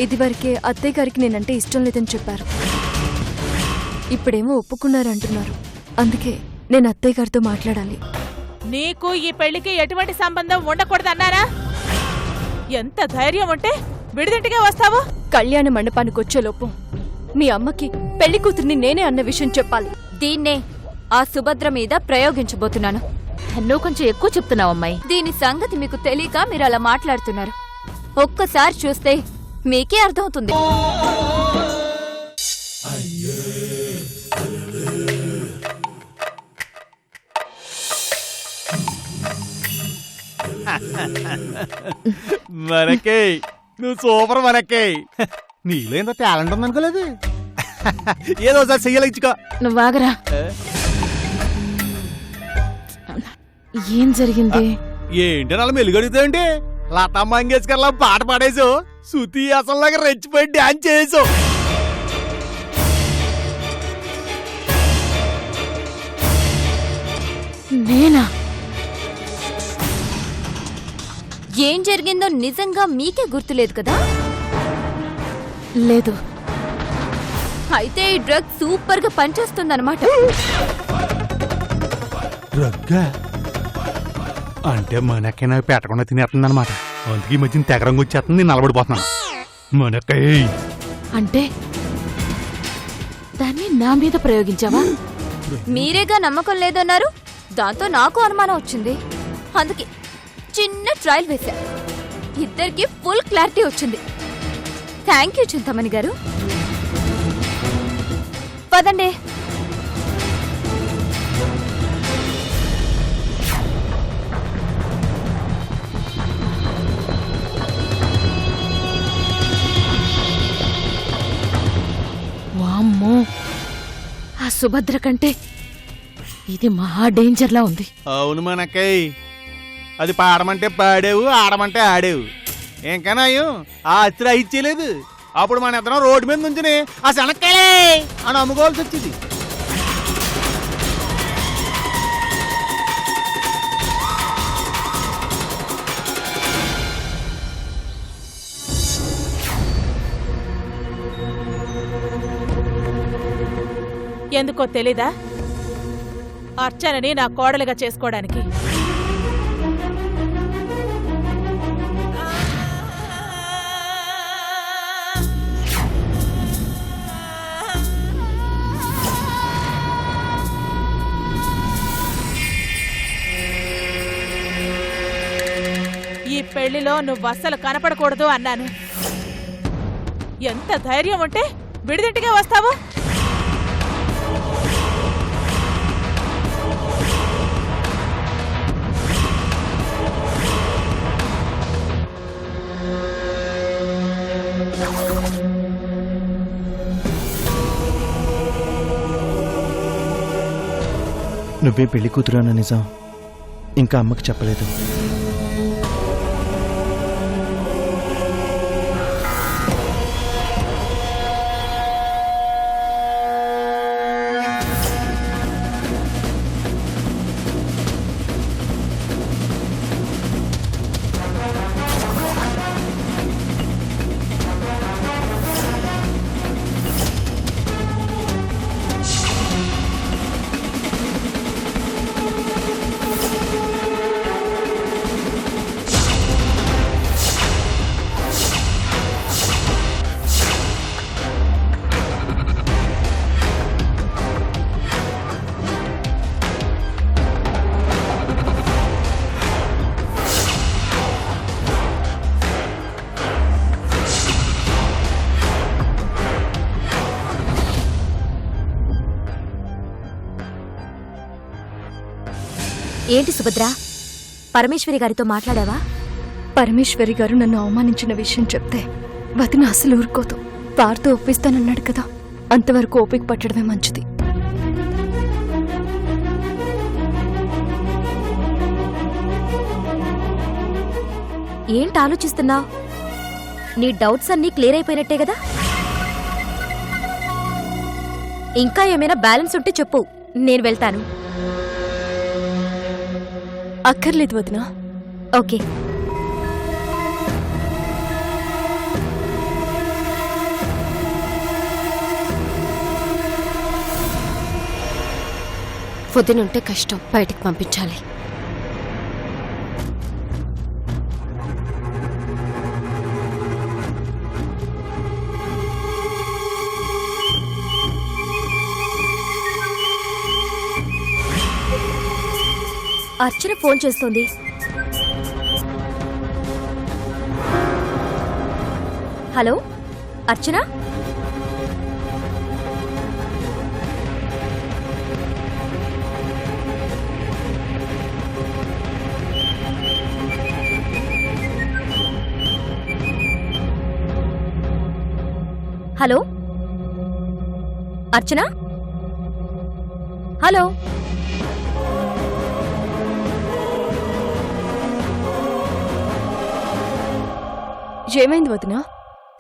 ఇదివరకే అత్తయ్య గారికి నేనంటే ఇష్టం లేదని చెప్పారు. ఇప్పుడేమో ఒప్పుకున్నారంటున్నారు. అందుకే నేను అత్తయ్య గారితో మాట్లాడాలి. నీకు ఈ పెళ్లికి ఎటువంటి సంబంధం ఉండకూడదన్నారా? ఎంత ధైర్యం ఉంటే విడిదింటికే వస్తావు? కళ్యాణ మండపానికి వచ్చేలోపు మీ అమ్మకి పెళ్లి కూతుర్ని నేనే అన్న విషయం చెప్పాలి. దీన్నే ఆ సుభద్ర మీద ప్రయోగించబోతున్నాను. నువ్వు కొంచెం ఎక్కువ చెప్తున్నావు అమ్మాయి. దీని సంగతి మీకు తెలియక మీరు అలా మాట్లాడుతున్నారు. ఒక్కసారి చూస్తే మీకే అర్థమవుతుంది. మనకే నువ్వు సూపర్. మనకే నీలో ఎంత టాలెంట్ ఉందనుకోలేదు. ఏదో ఒకసారి చెయ్యలేచుకో. నువ్వు ఆగరా. ఏం జరిగింది? ఏంటి అలా మెలుగడుగుతాయండి? లతా మంగేష్కర్ లా పాట పాడేసావు. శృతి అసలు రెచ్చిపోయి డాన్స్ చేసావు. నేనా? ఏం జరిగిందో నిజంగా మీకే గుర్తులేదు కదా? లేదు. అయితే ఈ డ్రగ్ సూపర్ గా పనిచేస్తుందన్నమాట. రగ్గా అంటే మనకే నాకు పెట్టకుండా తినేస్తుంది అనమాట. అందుకే ఈ మధ్యన తెగరంగా వచ్చేస్తుంది. నేను నిలబడిపోతున్నాను. మనకై అంటే దాన్ని నా మీద ప్రయోగించావా? మీరేగా నమ్మకం లేదన్నారు. దాంతో నాకు అనుమానం వచ్చింది. అందుకే చిన్న ట్రయల్ వేశా. ఇద్దరికి ఫుల్ క్లారిటీ వచ్చింది. థ్యాంక్ యూ చింతమణి గారు. పదండి. వామ్మో, ఆ సుభద్ర కంటే ఇది మహా డేంజర్లా ఉంది. అవును మనకై. అది పాడమంటే పాడేవు, ఆడమంటే ఆడేవు. ఇంకనాయం ఆ అచ్చుడు ఇచ్చేయలేదు. అప్పుడు మన ఇద్దరం రోడ్డు మీద నుంచుని ఆ శనక్కాయలే అని అమ్ముకోవాల్సి వచ్చింది. ఎందుకో తెలీదా? అర్చనని నా కోడలుగా చేసుకోవడానికి. ఈ పెళ్లిలో నువ్వు అస్సలు కనపడకూడదు అన్నాను. ఎంత ధైర్యం ఉంటే విడిదింటికే వస్తావు? నువ్వే పెళ్లి కూతురు అన్న నిజం ఇంకా అమ్మకి చెప్పలేదు. ఏంటి సుభద్ర, పరమేశ్వరి గారితో మాట్లాడావా? పరమేశ్వరి గారు నన్ను అవమానించిన విషయం చెప్తే వదిన అసలు ఊరుకోదు. వారితో ఒప్పిస్తానన్నాడు కదా, అంతవరకు ఓపిక పట్టడమే మంచిది. ఏంటి ఆలోచిస్తున్నావు? నీ డౌట్స్ అన్నీ క్లియర్ అయిపోయినట్టే కదా? ఇంకా ఏమైనా బ్యాలెన్స్ ఉంటే చెప్పు, నేను వెళ్తాను. అక్కర్లేదు వదినా. ఓకే. వదినుంటే కష్టం, బయటికి పంపించాలి. అర్చన ఫోన్ చేస్తోంది. హలో అర్చన, హలో అర్చన, హలో. ఏమైంది వదినా?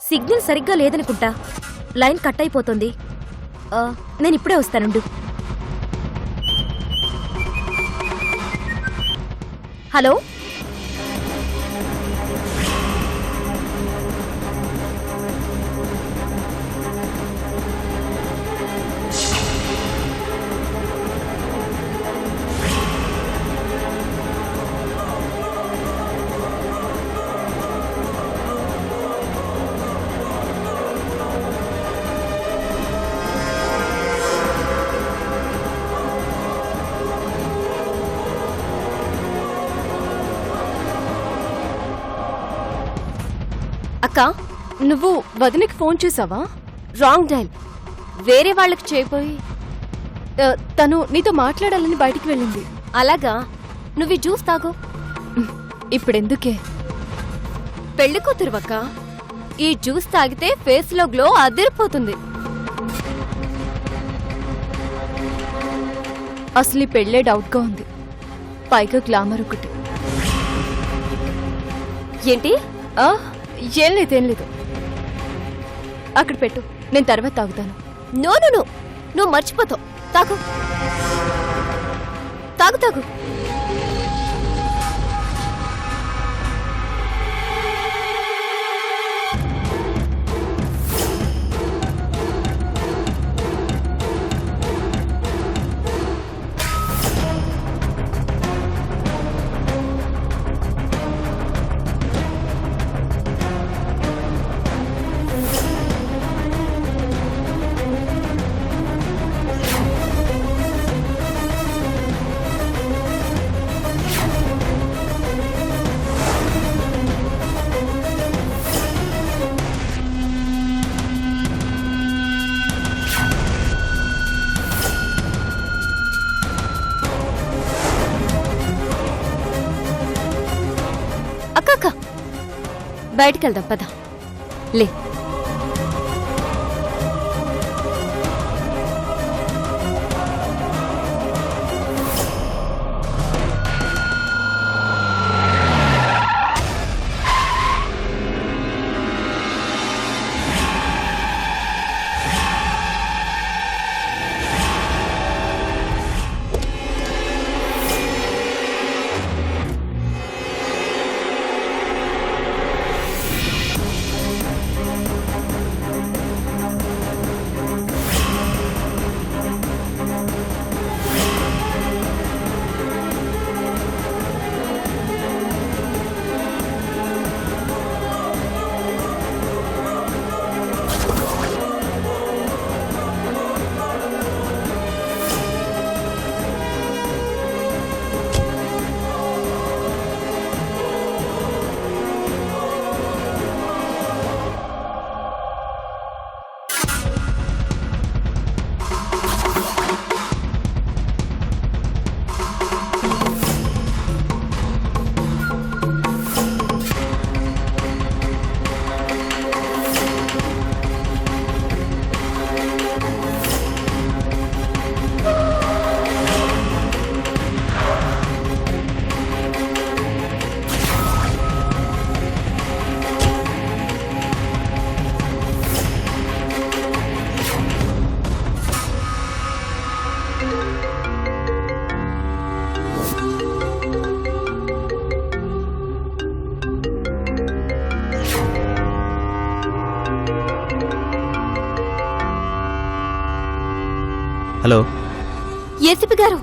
సిగ్నల్ సరిగ్గా లేదనుకుంటా, లైన్ కట్ అయిపోతుంది. నేను ఇప్పుడే వస్తానుండు. హలో అక్క, నువ్వు వదినకి ఫోన్ చేసావా? Wrong dial. వేరే వాళ్ళకి చేయబోయి. తను నీతో మాట్లాడాలని బయటికి వెళ్ళింది. అలాగా? నువ్వు ఈ జ్యూస్ తాగు. ఇప్పుడెందుకే? పెళ్లి కూతురువక్క, ఈ జ్యూస్ తాగితే ఫేస్ లో గ్లో అదిరిపోతుంది. అసలు ఈ పెళ్ళే డౌట్ గా ఉంది, పైగా గ్లామర్ ఒకటి. ఏంటి? ఏం లేదు. అక్కడ పెట్టు, నేను తర్వాత తాగుతాను. నో, నువ్వు మర్చిపోతావు. తాగు తాగు తాగు. అక్క, బయటికి వెళ్దాం పద. లే. హలో ఏసీపీ గారు,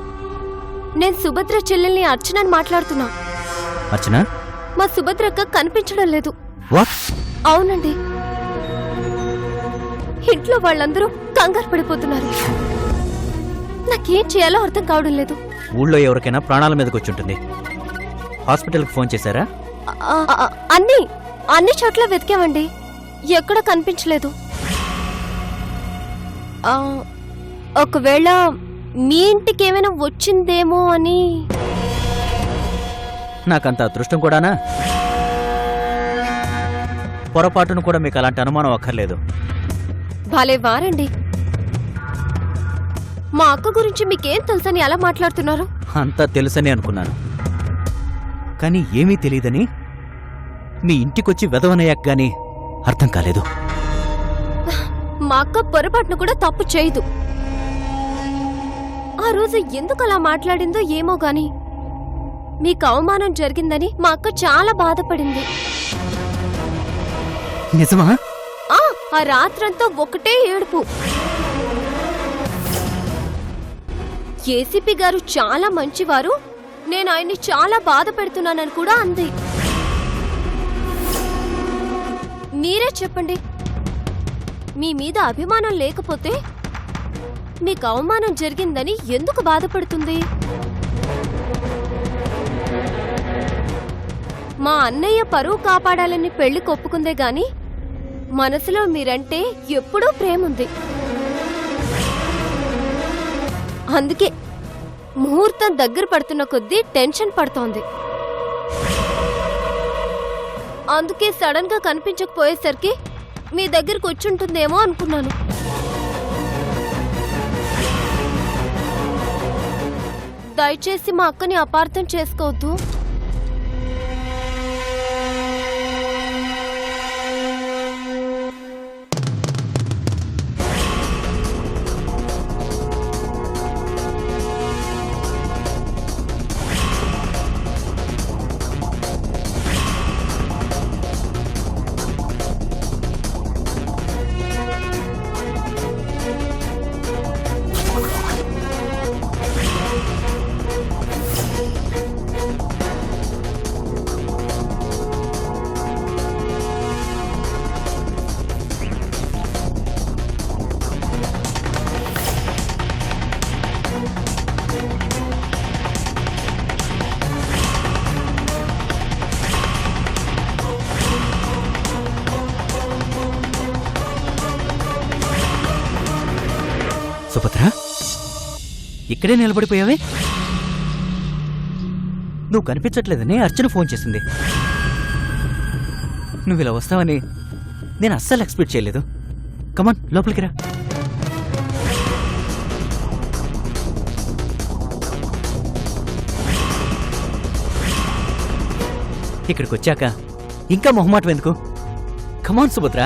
నేను సుభద్ర చెల్లెల్ని అర్చనని మాట్లాడుతున్నా. అర్చన మా సుభద్రక్క కనిపించడం లేదు. వాట్? అవునండి, ఇంట్లో వాళ్ళందరూ కంగారు పడిపోతున్నారు. నాకేం చేయాలో అర్థం కావడం లేదు. ఊళ్ళో ఎవరికైనా ప్రాణాల మీదకి వచ్చి ఉంటుంది. హాస్పిటల్కి ఫోన్ చేశారా? అన్ని చోట్ల వెతికామండి, ఎక్కడ కనిపించలేదు. ఒకవేళ మీ ఇంటికి ఏమైనా వచ్చిందేమో అని. నాకంత అదృష్టం కూడానా? పొరపాటును కూడా మీకు అలాంటి అనుమానం అక్కర్లేదు. భలే వారండి. మా అక్క గురించి మీకేం తెలుసని అలా మాట్లాడుతున్నారు? అంతా తెలుసని అనుకున్నాను, కానీ ఏమీ తెలియదని మీ ఇంటికొచ్చి వెదవనయ్యాక గానీ అర్థం కాలేదు. మా అక్క పొరపాటును కూడా తప్పు చేయదు. ఆ రోజు ఎందుకు అలా మాట్లాడిందో ఏమో గాని మీకు అవమానం జరిగిందని మా అక్క చాలా బాధపడింది. నిజమా? ఆ రాత్రంతా ఒకటే ఏడుపు. ఏసీపీ గారు చాలా మంచివారు, నేను ఆయన్ని చాలా బాధ పెడుతున్నానని కూడా అంది. మీరే చెప్పండి, మీ మీద అభిమానం లేకపోతే మీకు అవమానం జరిగిందని ఎందుకు బాధపడుతుంది? మా అన్నయ్య పరువు కాపాడాలని పెళ్లి కొప్పుకుందే గాని మనసులో మీరంటే ఎప్పుడూ ప్రేముంది. అందుకే ముహూర్తం దగ్గర పడుతున్న కొద్దీ టెన్షన్ పడుతోంది. అందుకే సడన్ గా కనిపించకపోయేసరికి మీ దగ్గరకు వచ్చుంటుందేమో అనుకున్నాను. దయచేసి మా అక్కని అపార్థం చేసుకోవద్దు. సుభద్ర, ఇక్కడే నిలబడిపోయావే? నువ్వు కనిపించట్లేదని అర్చన ఫోన్ చేసింది. నువ్వు ఇలా వస్తావని నేను అస్సలు ఎక్స్పెక్ట్ చేయలేదు. కమాన్, లోపలికి రా. ఇక్కడికి వచ్చాక ఇంకా మొహమాటం ఎందుకు? కమాన్ సుభద్ర.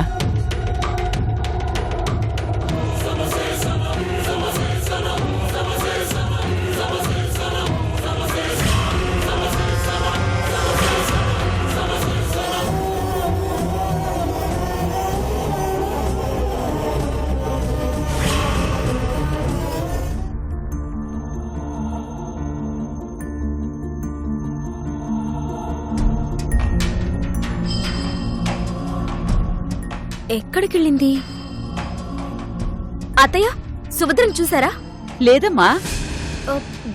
ఎక్కడికెళ్ళింది? అత్తయ్య, సుభద్రను చూసారా? లేదమ్మా.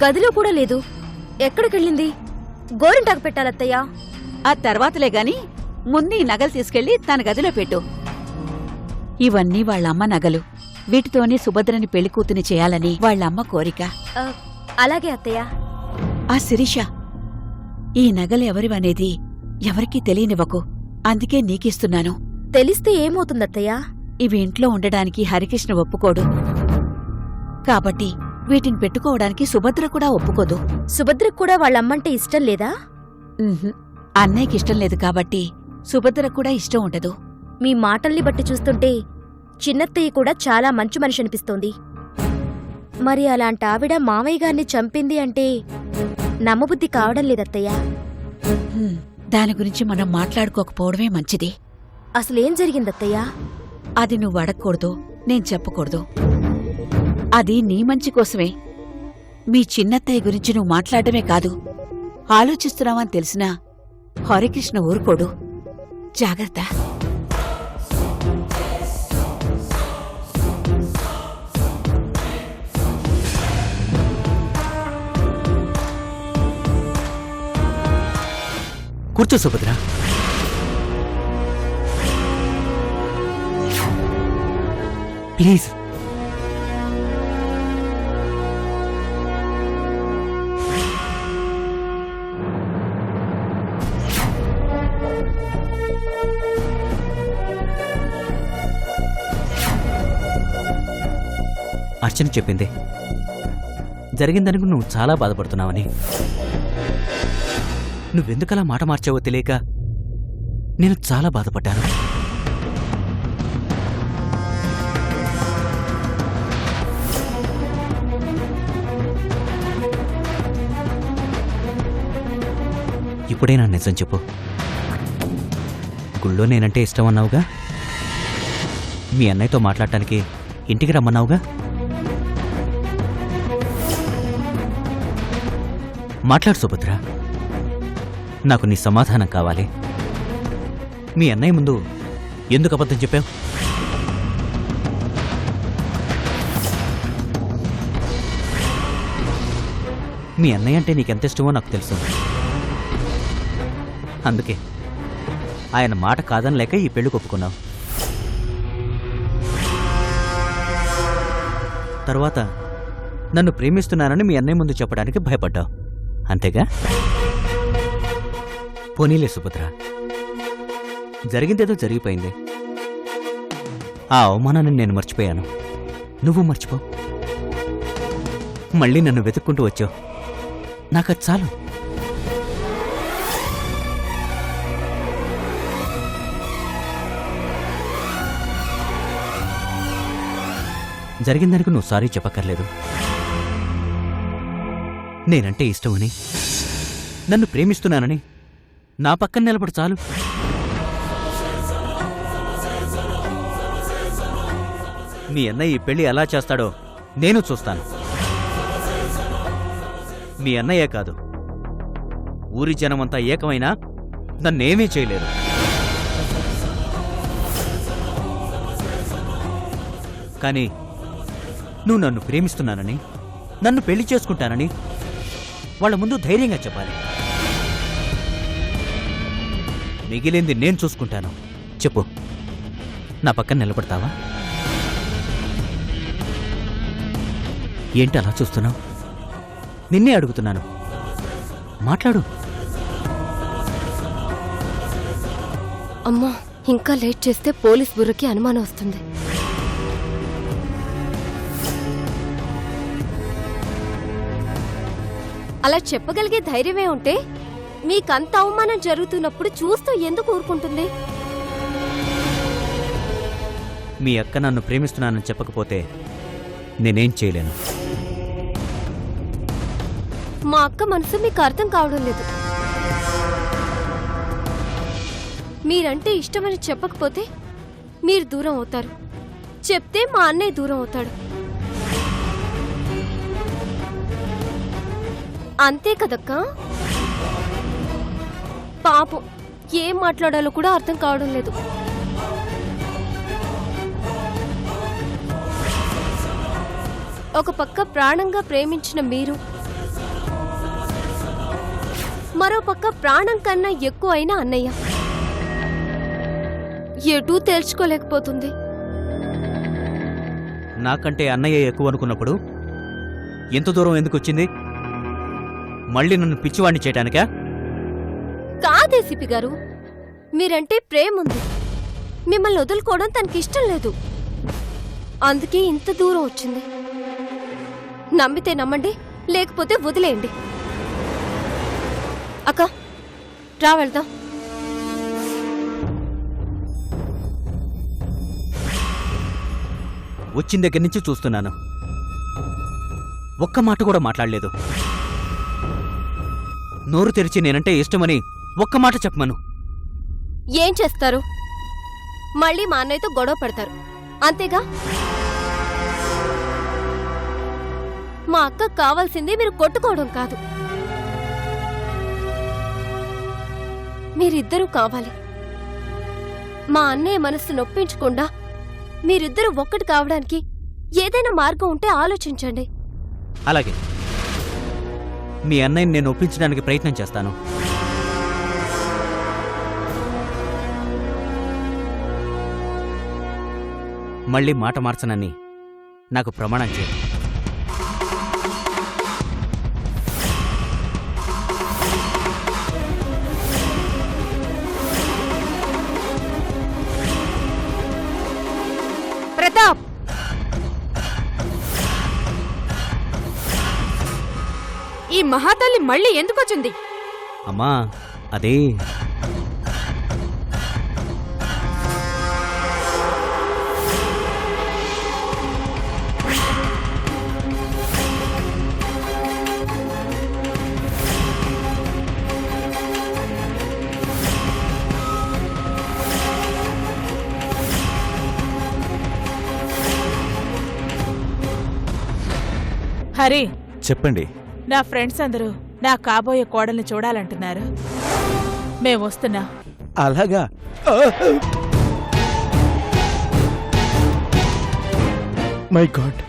గదిలో కూడా లేదు. ఎక్కడికెళ్ళింది? గోరింటాకు పెట్టాలత్తయ్య. ఆ తర్వాతలే గాని ముందు ఈ నగలు తీసుకెళ్లి తన గదిలో పెట్టు. ఇవన్నీ వాళ్ళమ్మ నగలు. వీటితోనే సుభద్రని పెళ్లి కూతుని చేయాలని వాళ్ళమ్మ కోరిక. అలాగే అత్తయ్య. ఆ శిరీష, ఈ నగలు ఎవరివనేది ఎవరికీ తెలియనివ్వకు. అందుకే నీకిస్తున్నాను. తెలిస్తే ఏమవుతుందత్తయ్య? ఇవి ఇంట్లో ఉండడానికి హరికృష్ణ ఒప్పుకోడు. కాబట్టి వీటిని పెట్టుకోవడానికి సుభద్ర కూడా ఒప్పుకోదు. సుభద్రకు కూడా వాళ్ళమ్మంటే ఇష్టం లేదా? అన్నయ్యకి ఇష్టం లేదు కాబట్టి సుభద్ర కూడా ఇష్టం ఉండదు. మీ మాటల్ని బట్టి చూస్తుంటే చిన్నత్తయ్య కూడా చాలా మంచి మనిషి అనిపిస్తోంది. మరి అలాంటి ఆవిడ మామయ్య గారిని చంపింది అంటే నమ్మబుద్ధి కావడం లేదత్తయ్య. దాని గురించి మనం మాట్లాడుకోకపోవడమే మంచిది. అసలేం జరిగిందత్తయ్యా? అది నువ్వు అడగకూడదు, నేను చెప్పకూడదు. అది నీ మంచి కోసమే. మీ చిన్నత్తయ్య గురించి నువ్వు మాట్లాడమే కాదు, ఆలోచిస్తున్నావని తెలిసినా హరికృష్ణ ఊరుకోడు. జాగ్రత్త. కూర్చో సుభద్ర. ప్లీజ్. అర్చన చెప్పింది జరిగిందనుకు నువ్వు చాలా బాధపడుతున్నావని. నువ్వెందుకలా మాట మార్చావో తెలియక నేను చాలా బాధపడ్డాను. ఇప్పుడే నా నిజం చెప్పు. గుళ్ళో నేనంటే ఇష్టం అన్నావుగా, మీ అన్నయ్యతో మాట్లాడటానికి ఇంటికి రమ్మన్నావుగా. మాట్లాడు సుభద్ర, నాకు నీ సమాధానం కావాలి. మీ అన్నయ్య ముందు ఎందుకు అబద్ధం చెప్పావు? మీ అన్నయ్య అంటే నీకెంత ఇష్టమో నాకు తెలుసు. అందుకే ఆయన మాట కాదనలేక ఈ పెళ్లి ఒప్పుకున్నావు. తర్వాత నన్ను ప్రేమిస్తున్నానని మీ అన్నయ్య ముందు చెప్పడానికి భయపడ్డావు, అంతేగా? పోనీలే సుభద్ర, జరిగిందేదో జరిగిపోయింది. ఆ అవమానాన్ని నేను మర్చిపోయాను, నువ్వు మర్చిపో. మళ్ళీ నన్ను వెతుక్కుంటూ వచ్చావు, నాకది చాలు. జరిగిందానికి నువ్వు సారీ చెప్పక్కర్లేదు. నేనంటే ఇష్టమని, నన్ను ప్రేమిస్తున్నానని నా పక్కన నిలబడు చాలు. మీ అన్నయ్య ఈ పెళ్లి ఎలా చేస్తాడో నేను చూస్తాను. మీ అన్నయ్యే కాదు, ఊరి జనమంతా ఏకమైనా నన్నేమీ చేయలేరు. కానీ నువ్వు నన్ను ప్రేమిస్తున్నానని, నన్ను పెళ్లి చేసుకుంటానని వాళ్ళ ముందు ధైర్యంగా చెప్పాలి. మిగిలింది నేను చూసుకుంటాను. చెప్పు, నా పక్కన నిలబడతావా? ఏంటి అలా చూస్తున్నావు? నిన్నే అడుగుతున్నాను, మాట్లాడు. అమ్మా, ఇంకా లేట్ చేస్తే పోలీస్ బుర్రకి అనుమానం వస్తుంది. అలా చెప్పగలిగే ధైర్యమే ఉంటే మీకంత అవమానం జరుగుతున్నప్పుడు చూస్తూ ఎందుకు ఊరుకుంటుంది? మీ అక్క నన్ను ప్రేమిస్తున్నానని చెప్పకపోతే నేనేం చేయలేను. మా అక్క మనసు మీకు అర్థం కావడం లేదు. మీరంటే ఇష్టమని చెప్పకపోతే మీరు దూరం అవుతారు, చెప్తే మా అన్నయ్య దూరం అవుతాడు. అంతే కదక్కా? పాపం, ఏం మాట్లాడాలో కూడా అర్థం కావడం లేదు. ఒక పక్క ప్రాణంగా ప్రేమించిన మీరు, మరో పక్క ప్రాణం కన్నా ఎక్కువ అయిన అన్నయ్య. ఎటూ తేల్చుకోలేకపోతుంది. నాకంటే అన్నయ్య ఎక్కువ అనుకున్నప్పుడు ఎంత దూరం ఎందుకు వచ్చింది? మళ్ళీ నన్ను పిచ్చివాణ్ణి చేయటానికా? కాదే సిపి గారు, మీరంటే ప్రేమ ఉంది. మిమ్మల్ని వదులుకోవడం తనకి ఇష్టం లేదు, అందుకే ఇంత దూరం వచ్చింది. నమ్మితే నమ్మండి, లేకపోతే వదిలేయండి. అక్క, రా వెళ్దాం. వచ్చిన దగ్గర నుంచి చూస్తున్నాను, ఒక్క మాట కూడా మాట్లాడలేదు. నోరు తెరిచి నేనంటే ఇష్టమని ఒక్క మాట చెప్పమను. ఏం చేస్తారు? మళ్ళీ మా అన్నయ్యతో గొడవ పెడతారు, అంతేగా? మా అక్కకు కావాల్సింది మీరు కొట్టుకోవడం కాదు, మీరిద్దరూ కావాలి. మా అన్నయ్య మనస్సు నొప్పించకుండా మీరిద్దరూ ఒక్కటి కావడానికి ఏదైనా మార్గం ఉంటే ఆలోచించండి. అలాగే మీ అన్నయ్యని నేను ఒప్పించడానికి ప్రయత్నం చేస్తాను. మళ్ళీ మాట మార్చనని నాకు ప్రమాణం చేయి. ప్రతాప్, ఈ మహాతల్లి మళ్ళీ ఎందుకొచ్చింది? అమ్మా అదే హరి, చెప్పండి. నా ఫ్రెండ్స్ అందరూ నా కాబోయే కోడల్ని చూడాలంటున్నారు. మేం వస్తున్నా. అలాగా? My God,